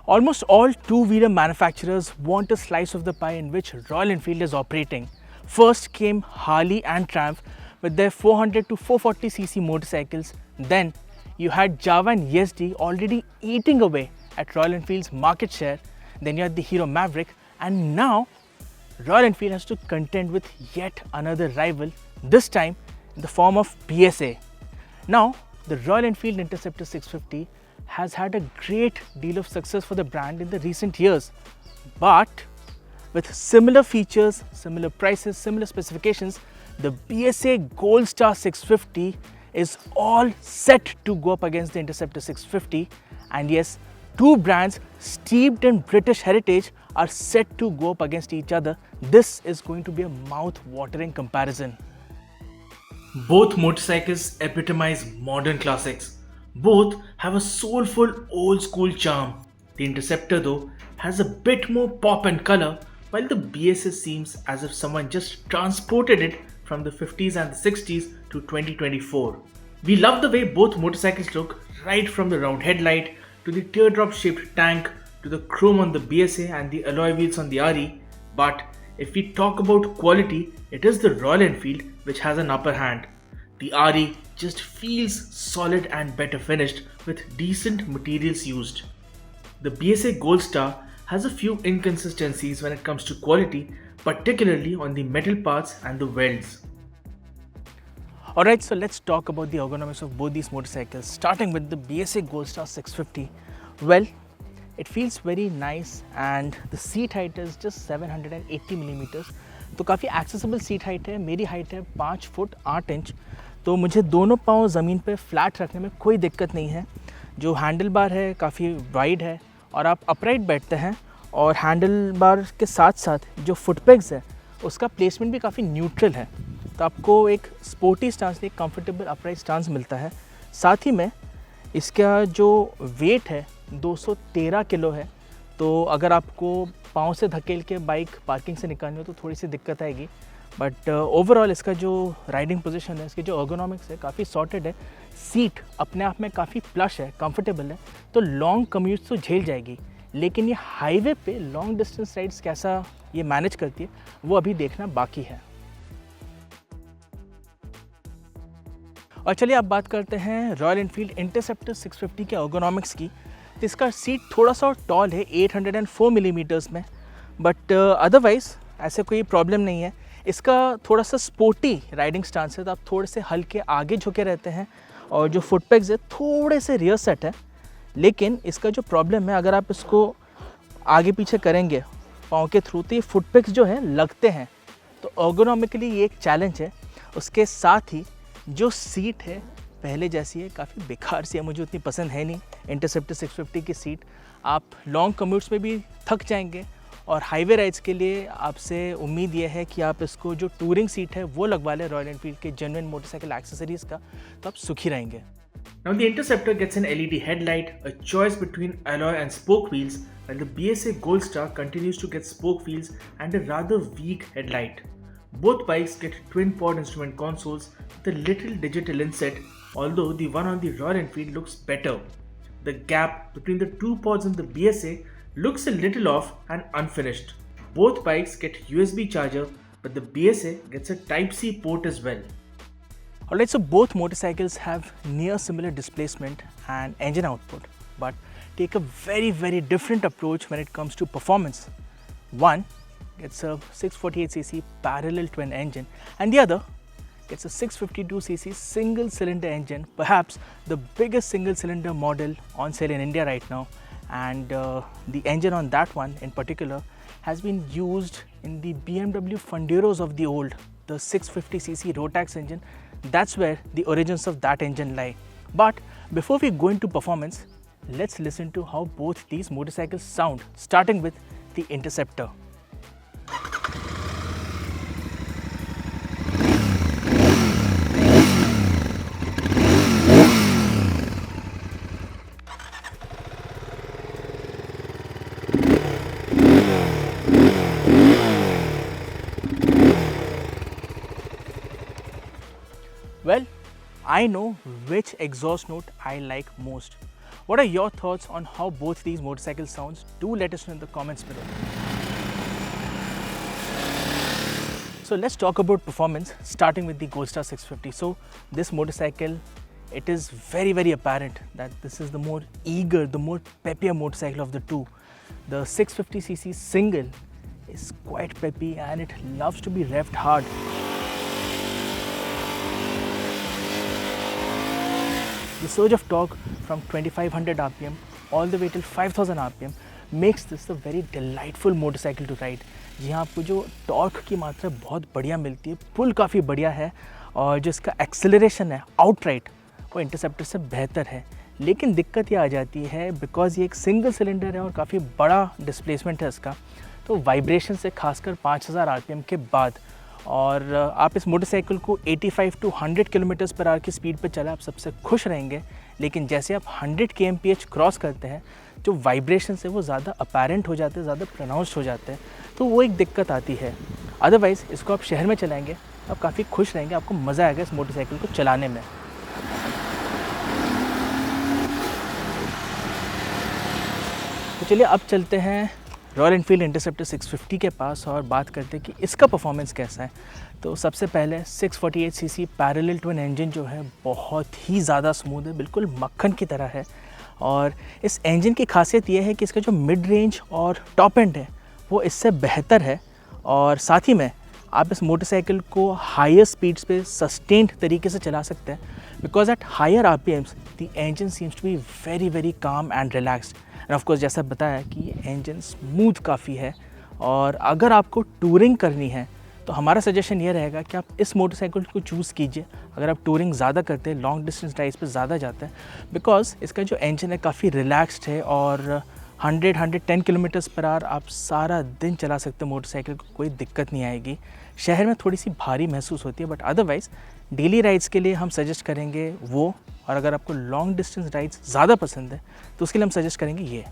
Almost all two-wheeler manufacturers want a slice of the pie in which Royal Enfield is operating. First came Harley and Triumph with their 400 to 440cc motorcycles. Then you had Java and ESD already eating away at Royal Enfield's market share. Then you had the Hero Maverick, and now Royal Enfield has to contend with yet another rival, this time in the form of BSA. Now, the Royal Enfield Interceptor 650 has had a great deal of success for the brand in the recent years, but with similar features, similar prices, similar specifications, the BSA Gold Star 650 is all set to go up against the Interceptor 650. And yes, two brands steeped in British heritage are set to go up against each other. This is going to be a mouth-watering comparison. Both motorcycles epitomize modern classics. Both have a soulful old school charm. The Interceptor though has a bit more pop and color, while the BSA seems as if someone just transported it from the 50s and the 60s to 2024. We love the way both motorcycles look, right from the round headlight to the teardrop shaped tank to the chrome on the BSA and the alloy wheels on the RE. But if we talk about quality, it is the Royal Enfield which has an upper hand. The RE just feels solid and better finished with decent materials used. The BSA Gold Star has a few inconsistencies when it comes to quality, particularly on the metal parts and the welds. Alright, so let's talk about the ergonomics of both these motorcycles, starting with the BSA Gold Star 650. Well, it feels very nice and the seat height is just 780 millimeters. तो काफ़ी accessible seat height है. मेरी height है 5 foot 8 inch, तो मुझे दोनों पाँव ज़मीन पे फ्लैट रखने में कोई दिक्कत नहीं है. जो हैंडल बार है काफ़ी वाइड है और आप अपराइट बैठते हैं, और हैंडल बार के साथ साथ जो फुट पेग्स है उसका प्लेसमेंट भी काफ़ी न्यूट्रल है, तो आपको एक स्पोर्टी स्टांस, एक कंफर्टेबल अपराइट स्टांस मिलता है. साथ ही में इसका जो वेट है 213 किलो है, तो अगर आपको पाँव से धकेल के बाइक पार्किंग से निकालनी हो तो थोड़ी सी दिक्कत आएगी. बट ओवरऑल इसका जो राइडिंग पोजीशन है, इसकी जो ergonomics है काफ़ी सॉर्टेड है. सीट अपने आप में काफ़ी प्लश है, कंफर्टेबल है, तो लॉन्ग कम्यूट्स तो झेल जाएगी. लेकिन ये हाईवे पे लॉन्ग डिस्टेंस राइड्स कैसा ये मैनेज करती है वो अभी देखना बाकी है. और चलिए अब बात करते हैं रॉयल एनफील्ड इंटरसेप्टर 650 के ergonomics की. तो इसका सीट थोड़ा सा टॉल है 804 मिलीमीटर्स में, बट अदरवाइज़ ऐसे कोई प्रॉब्लम नहीं है. इसका थोड़ा सा स्पोर्टी राइडिंग स्टांस है, तो आप थोड़े से हल्के आगे झुके रहते हैं, और जो फुट पेग्स है थोड़े से रियर सेट है. लेकिन इसका जो प्रॉब्लम है, अगर आप इसको आगे पीछे करेंगे पाँव के थ्रू तो ये फुट पेग्स जो है लगते हैं, तो ergonomically ये एक चैलेंज है. उसके साथ ही जो सीट है पहले जैसी है, काफ़ी बेकार सी है, मुझे उतनी पसंद है नहीं. इंटरसेप्टर 650 की सीट आप लॉन्ग कम्यूट्स में भी थक जाएंगे, और हाईवे राइड्स के लिए आपसे उम्मीद ये है कि आप इसको जो टूरिंग सीट है वो लगवा लें रॉयल एनफील्ड के जेन्युइन मोटरसाइकिल एक्सेसरीज़ का, तो आप सुखी रहेंगे. Now the Interceptor gets an LED headlight, a choice between alloy and spoke wheels, while the BSA Gold Star continues to get spoke wheels and a rather weak headlight. Both bikes get twin-pod instrument consoles with a little digital inset, although the one on the Royal Enfield looks better. The gap between the two pods in the BSA looks a little off and unfinished. Both bikes get USB charger, but the BSA gets a Type-C port as well. Alright, so both motorcycles have near similar displacement and engine output, but take a very different approach when it comes to performance. One gets a 648cc parallel twin engine, and the other gets a 652cc single cylinder engine, perhaps the biggest single cylinder model on sale in India right now. And the engine on that one in particular has been used in the BMW Funderos of the old, the 650cc Rotax engine. That's where the origins of that engine lie. But before we go into performance, let's listen to how both these motorcycles sound, starting with the Interceptor. Well, I know which exhaust note I like most. What are your thoughts on how both these motorcycles sounds? Do let us know in the comments below. So let's talk about performance, starting with the Gold Star 650. So this motorcycle, it is very apparent that this is the more eager, the more peppier motorcycle of the two. The 650cc single is quite peppy and it loves to be revved hard. The surge of torque from 2500 rpm all the way till 5000 rpm makes this a very delightful motorcycle to ride. यहाँ आपको जो torque की मात्रा बहुत बढ़िया मिलती है, पुल काफ़ी बढ़िया है और जो इसका एक्सेलरेशन है आउटराइट वो इंटरसेप्टर से बेहतर है। लेकिन दिक्कत ये आ जाती है बिकॉज ये एक सिंगल सिलेंडर है और काफ़ी बड़ा डिस्प्लेसमेंट है इसका, तो वाइब्रेशन से खासकर 5000 आरपीएम के बाद, और आप इस मोटरसाइकिल को 85 to 100 किलोमीटर्स पर आवर की स्पीड पर चला आप सबसे खुश रहेंगे। लेकिन जैसे आप 100 kmph क्रॉस करते हैं जो वाइब्रेशन से वो ज़्यादा अपैरेंट हो जाते हैं, ज़्यादा प्रोनाउंस्ड हो जाते हैं, तो वो एक दिक्कत आती है। अदरवाइज़ इसको आप शहर में चलाएंगे आप काफ़ी खुश रहेंगे, आपको मज़ा आएगा इस मोटरसाइकिल को चलाने में। तो चलिए अब चलते हैं रॉयल एनफील्ड इंटरसेप्टर 650 के पास और बात करते हैं कि इसका परफॉर्मेंस कैसा है। तो सबसे पहले 648cc पैरेलल ट्विन इंजन जो है बहुत ही ज़्यादा स्मूथ है, बिल्कुल मक्खन की तरह है। और इस इंजन की खासियत ये है कि इसका जो मिड रेंज और टॉप एंड है वो इससे बेहतर है, और साथ ही में आप इस मोटरसाइकिल को हायर स्पीड्स पे सस्टेन्ड तरीके से चला सकते हैं because at higher RPMs the engine seems to be very calm and relaxed. And of course जैसा बताया कि ये इंजन स्मूथ काफ़ी है, और अगर आपको टूरिंग करनी है तो हमारा सजेशन ये रहेगा कि आप इस मोटरसाइकिल को चूज़ कीजिए अगर आप टूरिंग ज़्यादा करते हैं, लॉन्ग डिस्टेंस ड्राइव्स पे ज़्यादा जाते हैं, बिकॉज इसका जो इंजन है काफ़ी रिलैक्स्ड है और 110 किलोमीटर्स पर आवर आप सारा दिन चला सकते हैं मोटरसाइकिल को, कोई दिक्कत नहीं आएगी। शहर में थोड़ी सी भारी महसूस होती है बट अदरवाइज़ डेली राइड्स के लिए हम सजेस्ट करेंगे वो, और अगर आपको लॉन्ग डिस्टेंस राइड्स ज़्यादा पसंद है तो उसके लिए हम सजेस्ट करेंगे ये।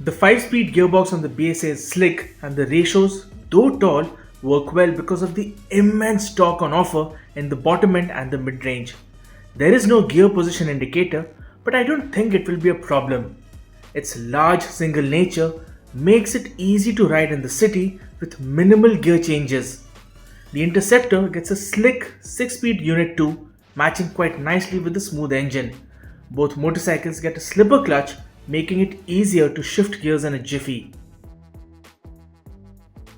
The 5-speed gearbox on the BSA is slick and the ratios, though tall, work well because of the immense torque on offer in the bottom end and the mid-range. There is no gear position indicator, but I don't think it will be a problem. Its large single nature makes it easy to ride in the city with minimal gear changes. The Interceptor gets a slick 6-speed Unit 2 matching quite nicely with the smooth engine. Both motorcycles get a slipper clutch, making it easier to shift gears in a jiffy.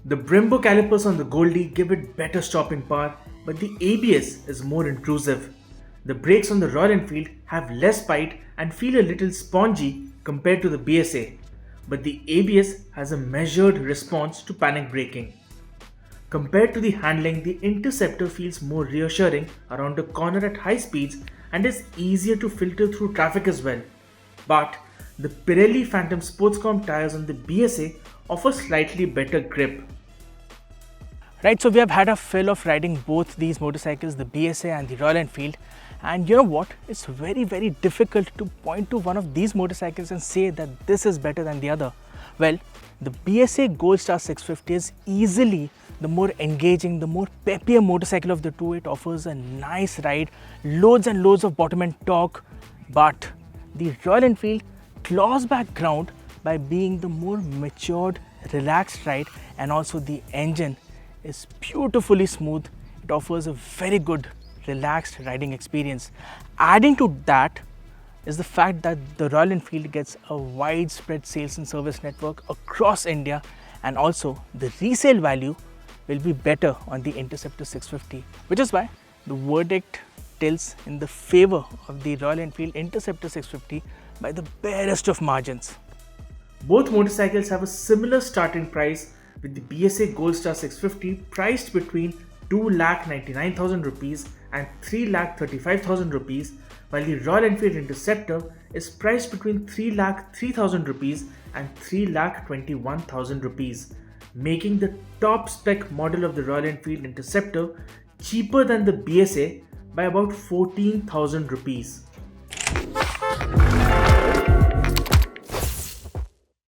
The Brembo calipers on the Goldie give it better stopping power, but the ABS is more intrusive. The brakes on the Royal Enfield have less bite and feel a little spongy compared to the BSA, but the ABS has a measured response to panic braking. Compared to the handling, the Interceptor feels more reassuring around a corner at high speeds and is easier to filter through traffic as well. But the Pirelli Phantom Sportscom tires on the BSA offer slightly better grip. Right, so we have had a fill of riding both these motorcycles, the BSA and the Royal Enfield, and you know what, it's very difficult to point to one of these motorcycles and say that this is better than the other. Well, the BSA Gold Star 650 is easily the more engaging, the more peppier motorcycle of the two. It offers a nice ride, loads and loads of bottom end torque, but the Royal Enfield claws back ground by being the more matured, relaxed ride, and also the engine is beautifully smooth. It offers a very good relaxed riding experience. Adding to that is the fact that the Royal Enfield gets a widespread sales and service network across India, and also the resale value will be better on the Interceptor 650, which is why the verdict tilts in the favor of the Royal Enfield Interceptor 650 by the barest of margins. Both motorcycles have a similar starting price, with the BSA Gold Star 650 priced between 2,99,000 rupees and 3,35,000 rupees, while the Royal Enfield Interceptor is priced between 3,03,000 rupees and 3,21,000 rupees, making the top spec model of the Royal Enfield Interceptor cheaper than the BSA by about 14,000 rupees.